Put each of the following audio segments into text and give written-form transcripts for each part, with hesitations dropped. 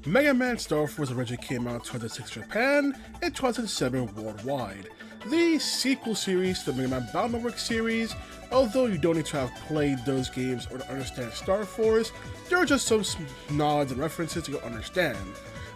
Mega Man Star Force originally came out in 2006 Japan and 2007 worldwide. The sequel series to the Mega Man Battle Network series, although you don't need to have played those games or to understand Star Force, there are just some nods and references you'll understand.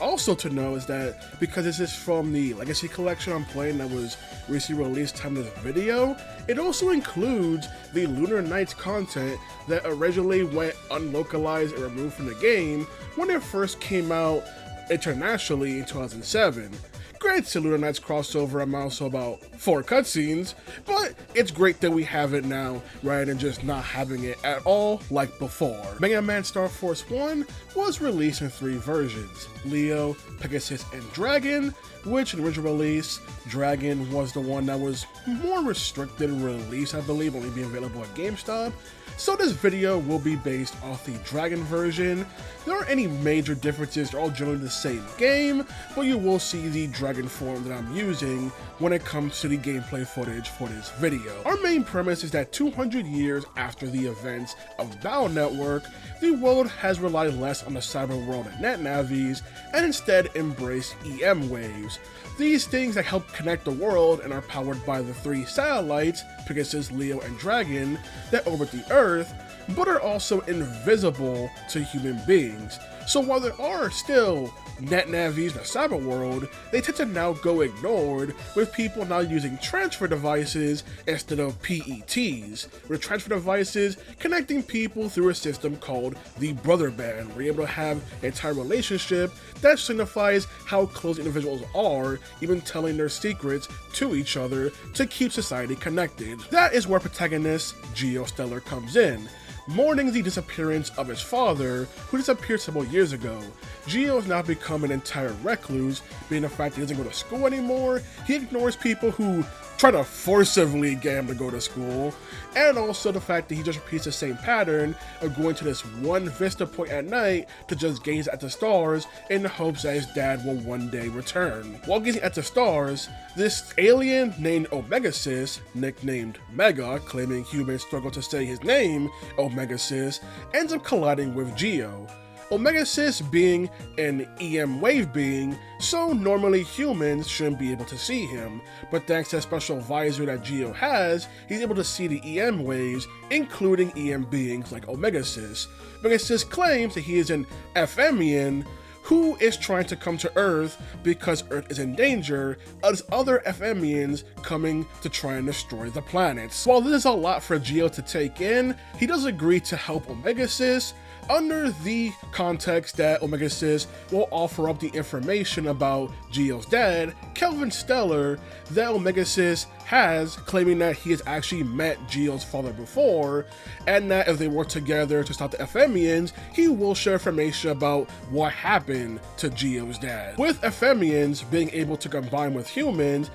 Also to know is that because this is from the Legacy Collection I'm playing that was recently released time of this video, it also includes the Lunar Knights content that originally went unlocalized and removed from the game when it first came out internationally in 2007. Granted, Lunar Knights crossover amounts to about 4 cutscenes, but it's great that we have it now rather than just not having it at all like before. Mega Man Star Force 1 was released in 3 versions: Leo, Pegasus, and Dragon, which in the original release, Dragon was the one that was more restricted release, I believe, only being available at GameStop. So this video will be based off the Dragon version. There aren't any major differences, they're all generally the same game, but you will see the Dragon form that I'm using when it comes to the gameplay footage for this video. Our main premise is that 200 years after the events of Battle Network, the world has relied less on the cyber world and net navies, and instead embraced EM waves. These things that help connect the world and are powered by the 3 satellites, Pegasus, Leo, and Dragon, that orbit the Earth, but are also invisible to human beings. So while there are still net navies in the cyber world, they tend to now go ignored, with people now using transfer devices instead of PETs, with transfer devices connecting people through a system called the Brother Band, where you're able to have an entire relationship that signifies how close individuals are, even telling their secrets to each other to keep society connected. That is where protagonist Geo Stelar comes in. Mourning the disappearance of his father, who disappeared several years ago, Geo has now become an entire recluse, being the fact that he doesn't go to school anymore. He ignores people who try to forcibly get him to go to school, and also the fact that he just repeats the same pattern of going to this one vista point at night to just gaze at the stars in the hopes that his dad will one day return. While gazing at the stars, this alien named Omega-Xis, nicknamed Mega, claiming humans struggle to say his name, Omega-Xis, ends up colliding with Geo. Omega-Xis being an EM wave being, so normally humans shouldn't be able to see him, but thanks to a special visor that Geo has, he's able to see the EM waves, including EM beings like Omega-Xis. Omega-Xis claims that he is an FMian who is trying to come to Earth because Earth is in danger of other FMians coming to try and destroy the planets. While this is a lot for Geo to take in, he does agree to help Omega-Xis, under the context that Omega-Xis will offer up the information about Geo's dad, Kelvin Stelar, that Omega-Xis has, claiming that he has actually met Geo's father before, and that if they work together to stop the FMians, he will share information about what happened to Geo's dad. With FMians being able to combine with humans,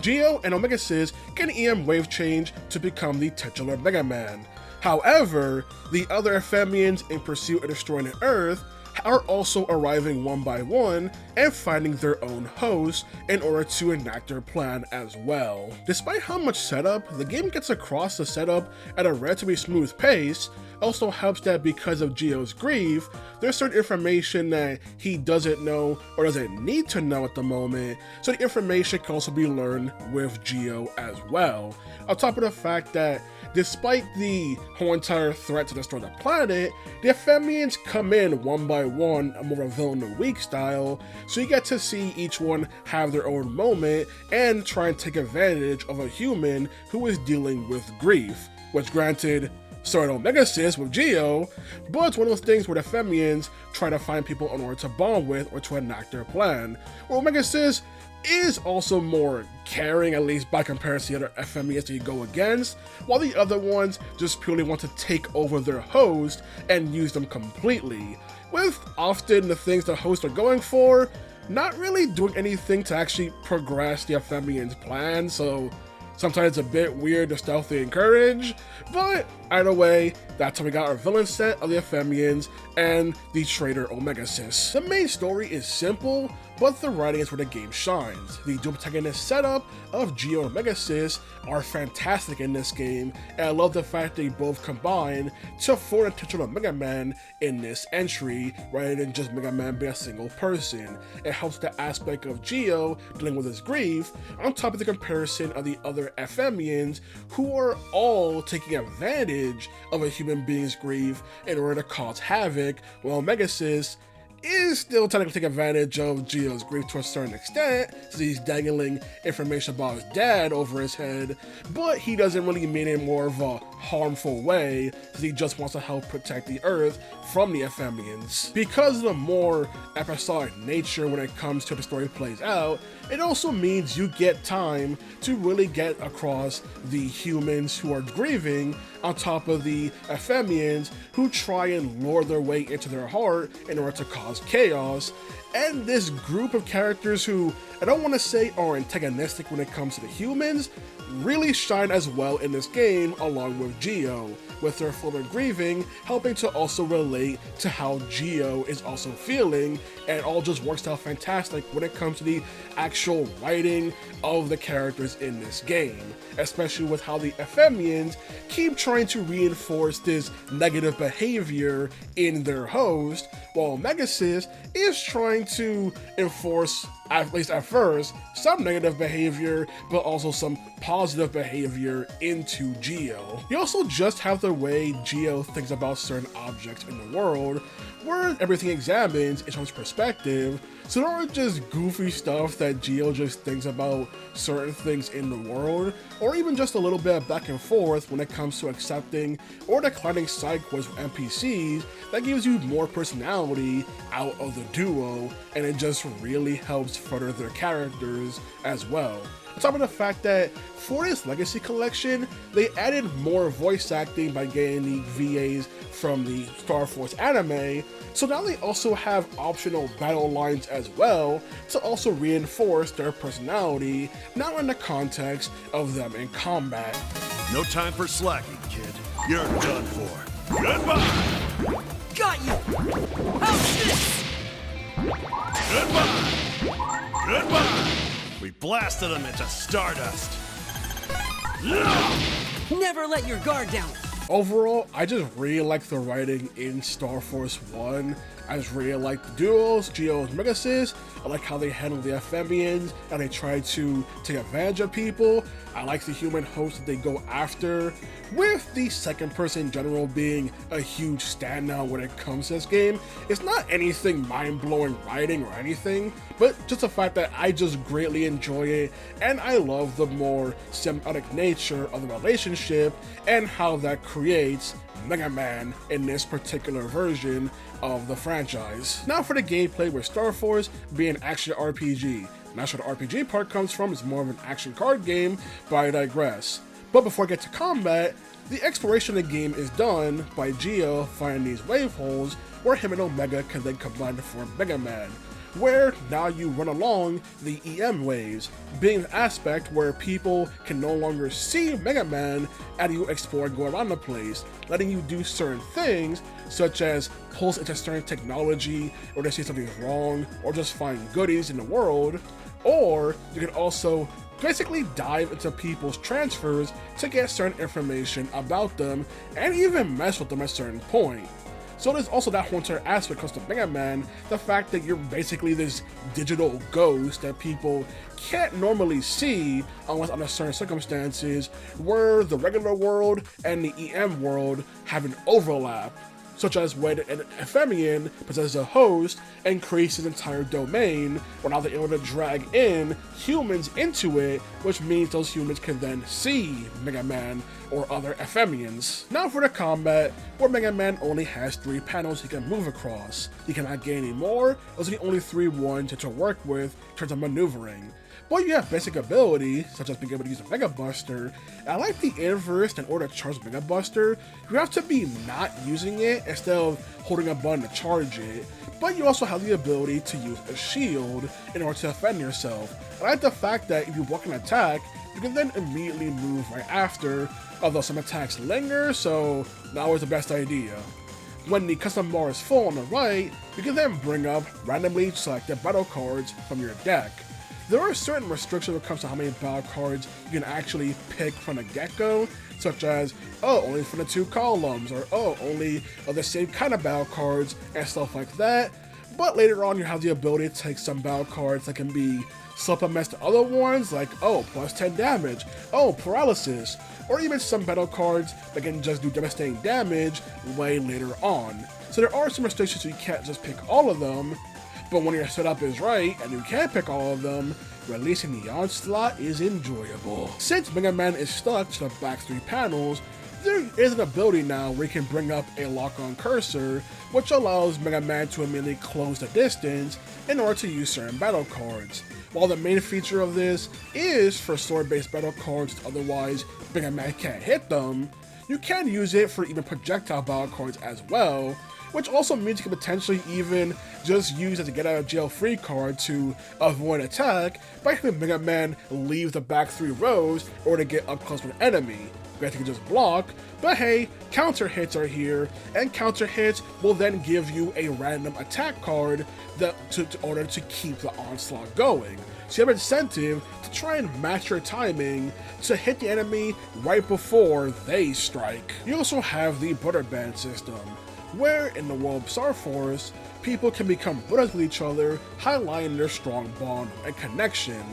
Geo and Omega-Xis can EM wave change to become the titular Mega Man. However, the other FMians in pursuit of destroying the Earth are also arriving one by one and finding their own hosts in order to enact their plan as well. Despite how much setup, the game gets across the setup at a relatively smooth pace. Also helps that because of Geo's grief, there's certain information that he doesn't know or doesn't need to know at the moment, so the information can also be learned with Geo as well. On top of the fact that despite the whole entire threat to destroy the planet, the FMians come in one by one, a more of a villain of the week style, so you get to see each one have their own moment and try and take advantage of a human who is dealing with grief, which granted, started Omega-Xis with Geo, but it's one of those things where the FMians try to find people in order to bond with or to enact their plan. Where Omega-Xis is also more caring, at least by comparison to the other FMians that you go against, while the other ones just purely want to take over their host and use them completely, with often the things the hosts are going for not really doing anything to actually progress the FMians' plan, so sometimes it's a bit weird to stealthily encourage, but Either way, that's how we got our villain set of the Ephemians and the traitor Omega-Xis. The main story is simple, but the writing is where the game shines. The dual protagonist setup of Geo and Omega-Xis are fantastic in this game, and I love the fact they both combine to form the titular Mega Man in this entry, rather than just Mega Man being a single person. It helps the aspect of Geo dealing with his grief, on top of the comparison of the other Ephemians, who are all taking advantage of a human being's grief in order to cause havoc, while Omega-Xis is still trying to take advantage of Geo's grief to a certain extent, so he's dangling information about his dad over his head, but he doesn't really mean it in more of a harmful way, because he just wants to help protect the Earth from the Ephemians. Because of the more episodic nature when it comes to the story plays out, it also means you get time to really get across the humans who are grieving on top of the Ephemians who try and lure their way into their heart in order to cause chaos. And this group of characters who, I don't want to say are antagonistic when it comes to the humans, really shine as well in this game along with Geo, with their former grieving helping to also relate to how Geo is also feeling, and it all just works out fantastic when it comes to the actual writing of the characters in this game, especially with how the Ephemians keep trying to reinforce this negative behavior in their host, while Omega-Xis is trying to enforce, at least at first, some negative behavior, but also some positive behavior into Geo. You also just have the way Geo thinks about certain objects in the world, where everything examines is from his perspective, so there aren't just goofy stuff that Geo just thinks about certain things in the world, or even just a little bit of back and forth when it comes to accepting or declining side quests with NPCs that gives you more personality out of the duo, and it just really helps further their characters as well. On top of the fact that for this Legacy collection, they added more voice acting by getting the VAs from the Star Force anime, so now they also have optional battle lines as well to also reinforce their personality, now in the context of them in combat. No time for slacking, kid. You're done for. Goodbye! Got you! How's this? Goodbye! Goodbye! We blasted them into stardust. Never let your guard down. Overall, I just really like the writing in Star Force 1. I just really like the duos, Geo and Omega-Xis. I like how they handle the Ephemians and they try to take advantage of people. I like the human host that they go after, with the second person in general being a huge standout when it comes to this game. It's not anything mind-blowing writing or anything, but just the fact that I just greatly enjoy it, and I love the more symbiotic nature of the relationship and how that creates Mega Man in this particular version of the franchise. Now for the gameplay, with Star Force being an action RPG. Not sure the RPG part comes from, it's more of an action card game, but I digress. But before I get to combat, the exploration of the game is done by Geo finding these Waveholes where him and Omega can then combine to form Mega Man, where now you run along the EM waves, being an aspect where people can no longer see Mega Man and you explore and go around the place, letting you do certain things such as pulse into certain technology, or to see something's wrong, or just find goodies in the world. Or you can also basically dive into people's transfers to get certain information about them and even mess with them at a certain point. So there's also that whole entire aspect comes to Mega Man, the fact that you're basically this digital ghost that people can't normally see unless under certain circumstances, where the regular world and the EM world have an overlap, such as when an Ephemian possesses a host and creates his entire domain, where now they're able to drag in humans into it, which means those humans can then see Mega Man or other Ephemians. Now for the combat, where Mega Man only has 3 panels he can move across. He cannot gain any more, those are the only 3 ones to work with in terms of maneuvering. But you have basic abilities, such as being able to use a Mega Buster. And I like the inverse. In order to charge Mega Buster, you have to be not using it instead of holding a button to charge it. But you also have the ability to use a shield in order to defend yourself. I like the fact that if you block an attack, you can then immediately move right after, although some attacks linger, so not always the best idea. When the custom bar is full on the right, you can then bring up randomly selected battle cards from your deck. There are certain restrictions when it comes to how many battle cards you can actually pick from the get-go, such as, oh, only from the 2 columns, or oh, only of the same kind of battle cards, and stuff like that. But later on, you have the ability to take some battle cards that can be supplements to other ones, like, oh, plus 10 damage, oh, paralysis, or even some battle cards that can just do devastating damage way later on. So there are some restrictions, so you can't just pick all of them, but when your setup is right, and you can pick all of them, releasing the onslaught is enjoyable. Since Mega Man is stuck to the back 3 panels, there is an ability now where you can bring up a lock-on cursor, which allows Mega Man to immediately close the distance in order to use certain battle cards. While the main feature of this is for sword-based battle cards, otherwise Mega Man can't hit them, you can use it for even projectile battle cards as well, which also means you can potentially even just use as a get-out-of-jail-free card to avoid attack by having Mega Man leave the back 3 rows in order to get up close with an enemy. Granted, you can just block, but hey, counter hits are here, and counter hits will then give you a random attack card in order to keep the onslaught going. So you have incentive to try and match your timing to hit the enemy right before they strike. You also have the Butter Band system, where in the world of Star Force, people can become brothers with each other, highlighting their strong bond and connection.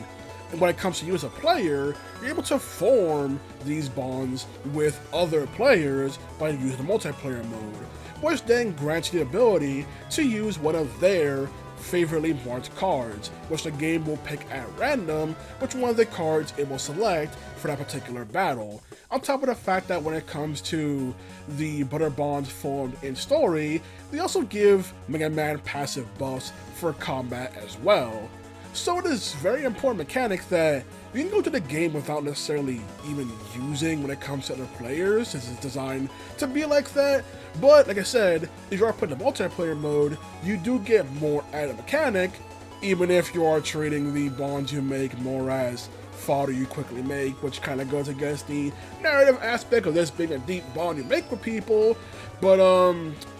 And when it comes to you as a player, you're able to form these bonds with other players by using the multiplayer mode, which then grants you the ability to use one of their favorably marked cards, which the game will pick at random which one of the cards it will select for that particular battle. On top of the fact that when it comes to the Butter Bonds formed in story, they also give Mega Man passive buffs for combat as well. So it is very important mechanic that you can go to the game without necessarily even using when it comes to other players, since it's designed to be like that. But like I said, if you are put in the multiplayer mode, you do get more added mechanic, even if you are treating the bonds you make more as fodder you quickly make, which kind of goes against the narrative aspect of this being a deep bond you make with people. But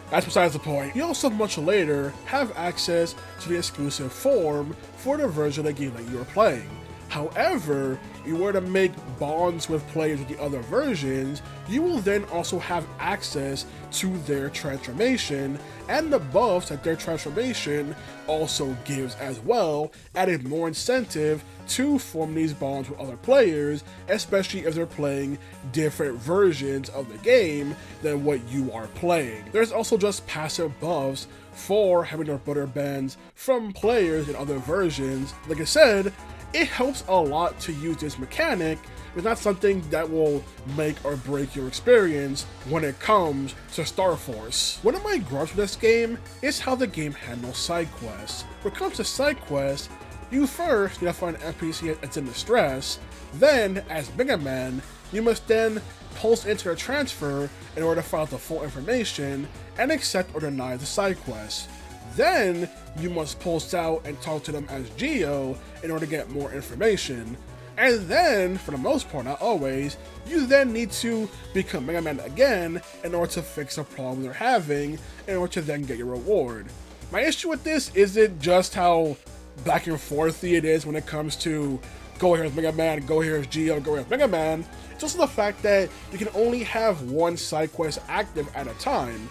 that's besides the point. You also much later have access to the exclusive form for the version of the game that you are playing. However, if you were to make bonds with players with the other versions, you will then also have access to their transformation and the buffs that their transformation also gives as well, adding more incentive to form these bonds with other players, especially if they're playing different versions of the game than what you are playing. There's also just passive buffs for having their Butter Bands from players in other versions. Like I said, it helps a lot to use this mechanic. It's not something that will make or break your experience when it comes to Star Force. One of my gripes with this game is how the game handles side quests. When it comes to side quests, you first need to find an NPC that's in distress, then, as Mega Man, you must then pulse into a transfer in order to find out the full information and accept or deny the side quest. Then, you must pulse out and talk to them as Geo in order to get more information. And then, for the most part, not always, you then need to become Mega Man again in order to fix a problem they're having in order to then get your reward. My issue with this isn't just how back and forthy it is when it comes to go here as Mega Man, go here as Geo, go here as Mega Man. It's also the fact that you can only have one side quest active at a time.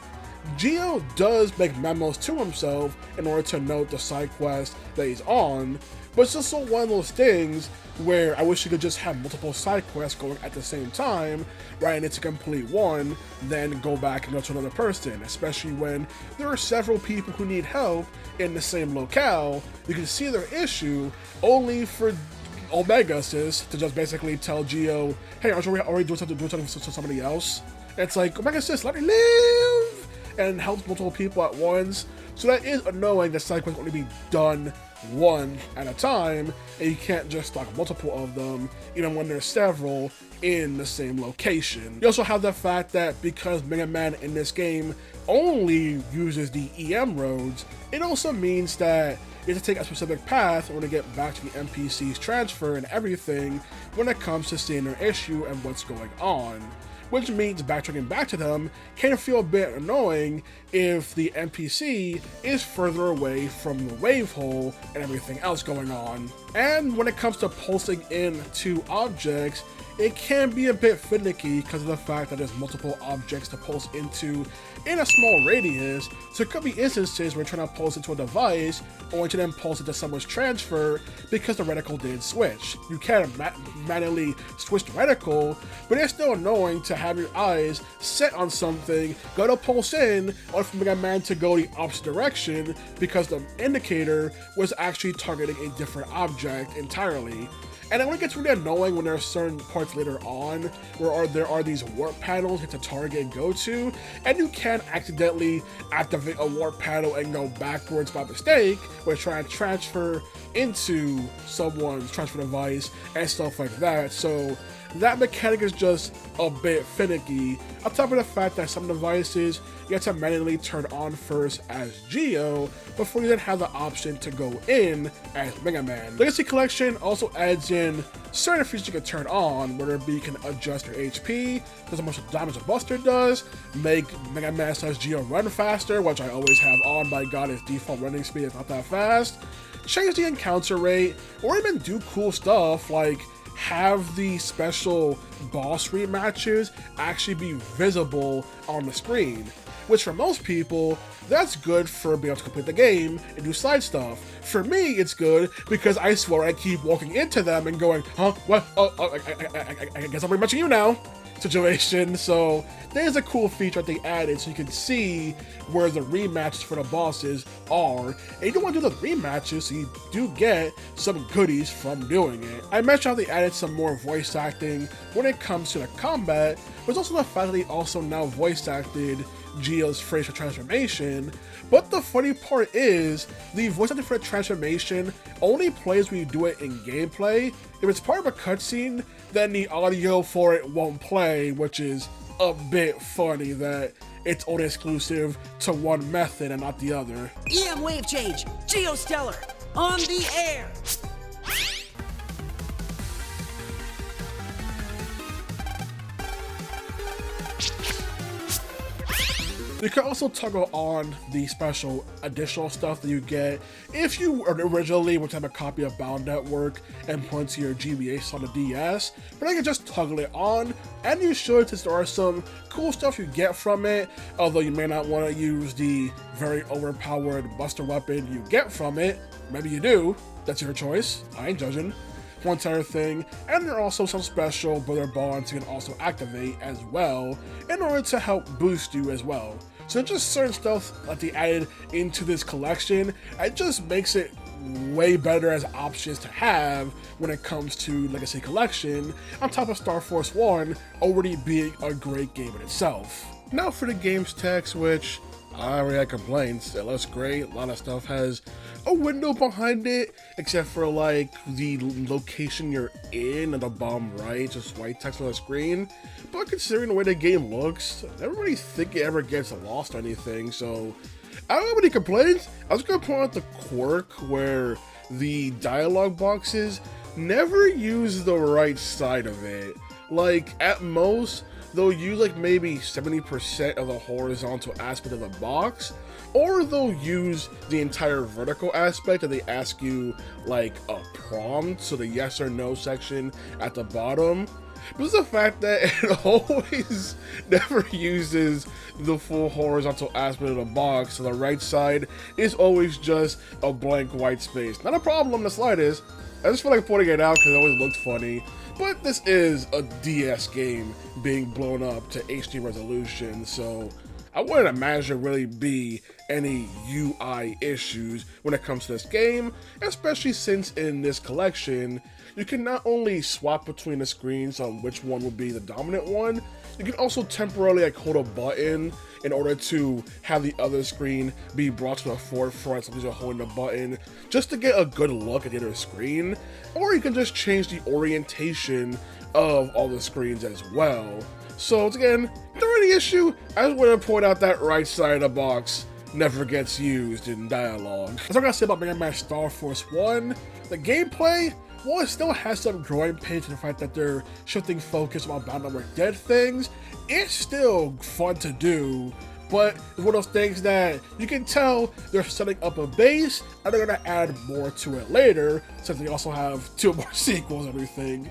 Geo does make memos to himself in order to note the side quest that he's on, but it's also one of those things where I wish you could just have multiple side quests going at the same time, rather than to complete one, then go back and go to another person, especially when there are several people who need help in the same locale. You can see their issue only for Omega-Xis to just basically tell Geo, hey, aren't you already doing something to somebody else? And it's like, Omega-Xis, let me live! And helps multiple people at once. So that is annoying that side quests can only be done one at a time, and you can't just stock multiple of them, even when there's several in the same location. You also have the fact that because Mega Man in this game only uses the EM roads, it also means that you have to take a specific path in order to get back to the NPC's transfer and everything when it comes to seeing their issue and what's going on. Which means backtracking back to them can feel a bit annoying if the NPC is further away from the Wavehole and everything else going on. And when it comes to pulsing in to objects, it can be a bit finicky because of the fact that there's multiple objects to pulse into in a small radius, so it could be instances where you're trying to pulse into a device only to then pulse into someone's transfer because the reticle didn't switch. You can manually switch the reticle, but it's still annoying to have your eyes set on something, go to pulse in, only for Mega Man to go the opposite direction because the indicator was actually targeting a different object entirely. And it only gets really annoying when there are certain parts later on where there are these warp panels you have to target and go to, and you can accidentally activate a warp panel and go backwards by mistake when trying to transfer into someone's transfer device and stuff like that. So that mechanic is just a bit finicky, on top of the fact that some devices you have to manually turn on first as Geo before you then have the option to go in as Mega Man. Legacy Collection also adds in certain features you can turn on, whether it be you can adjust your HP, does how much damage a buster does, make Mega Man / Geo run faster, which I always have on, by God, his default running speed is not that fast, change the encounter rate, or even do cool stuff like have the special boss rematches actually be visible on the screen, which for most people, that's good for being able to complete the game and do side stuff. For me, it's good because I swear I keep walking into them and going, huh, what, I guess I'm rematching you now situation. So there's a cool feature that they added so you can see where the rematches for the bosses are, and you don't want to do the rematches, so you do get some goodies from doing it. I mentioned how they added some more voice acting when it comes to the combat, but it's also the fact that they also now voice acted Geo's facial transformation. But the funny part is, the voice acting for the transformation only plays when you do it in gameplay. If it's part of a cutscene, then the audio for it won't play, which is a bit funny that it's only exclusive to one method and not the other. EM wave change, Geostellar, on the air. You can also toggle on the special additional stuff that you get if you originally want to have a copy of Bound Network and put into your GBA on the DS, but I can just toggle it on, and you should, since there are some cool stuff you get from it, although you may not want to use the very overpowered buster weapon you get from it. Maybe you do, that's your choice, I ain't judging. One entire thing, and there are also some special brother bonds you can also activate as well in order to help boost you as well. So just certain stuff that they added into this collection, it just makes it way better as options to have when it comes to Legacy Collection, on top of Star Force 1 already being a great game in itself. Now for the game's text, which I already had complaints. It looks great. A lot of stuff has a window behind it, except for like the location you're in at the bottom right, just white text on the screen. But considering the way the game looks, I don't really think it ever gets lost or anything, so I don't have any complaints. I was gonna point out the quirk where the dialogue boxes never use the right side of it. Like, at most, they'll use like maybe 70% of the horizontal aspect of the box, or they'll use the entire vertical aspect and they ask you like a prompt, so the yes or no section at the bottom. But it's the fact that it always never uses the full horizontal aspect of the box, so the right side is always just a blank white space. Not a problem, the slightest. I just feel like pointing it out because it always looked funny. But this is a DS game being blown up to HD resolution, so I wouldn't imagine there really be any UI issues when it comes to this game, especially since in this collection, you can not only swap between the screens on which one will be the dominant one, you can also temporarily like hold a button in order to have the other screen be brought to the forefront, so you're holding the button just to get a good look at the other screen, or you can just change the orientation of all the screens as well. So again, not any issue. I just want to point out that right side of the box never gets used in dialogue. That's what I gotta say about Mega Man Star Force 1. The gameplay, while it still has some growing pains in the fact that they're shifting focus on Battle Network Dead things, it's still fun to do. But it's one of those things that you can tell they're setting up a base and they're gonna add more to it later, since they also have 2 more sequels and everything.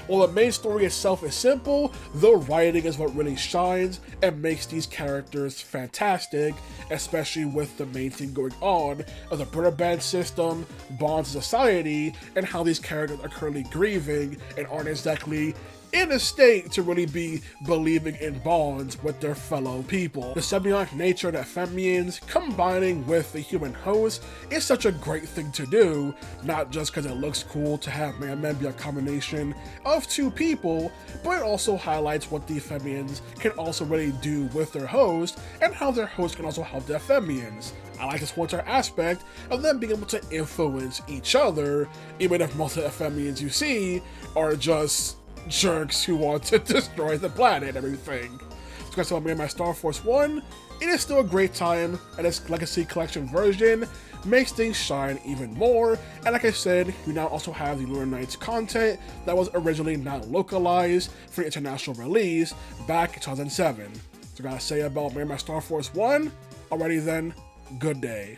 While the main story itself is simple, the writing is what really shines and makes these characters fantastic, especially with the main thing going on of the brother band system, bonds in society, and how these characters are currently grieving and aren't exactly in a state to really be believing in bonds with their fellow people. The symbiotic nature of the Amphibians combining with the human host is such a great thing to do, not just because it looks cool to have Mega Man be a combination of 2 people, but it also highlights what the Amphibians can also really do with their host and how their host can also help the Amphibians. I like this whole entire aspect of them being able to influence each other, even if most of the Amphibians you see are just jerks who want to destroy the planet and everything. So guys, Mega Man Star Force 1, it is still a great time, and its Legacy Collection version makes things shine even more. And like I said, we now also have the Lunar Knights content that was originally not localized for the international release back in 2007. So I gotta say about Mega Man Star Force 1, alrighty then, good day.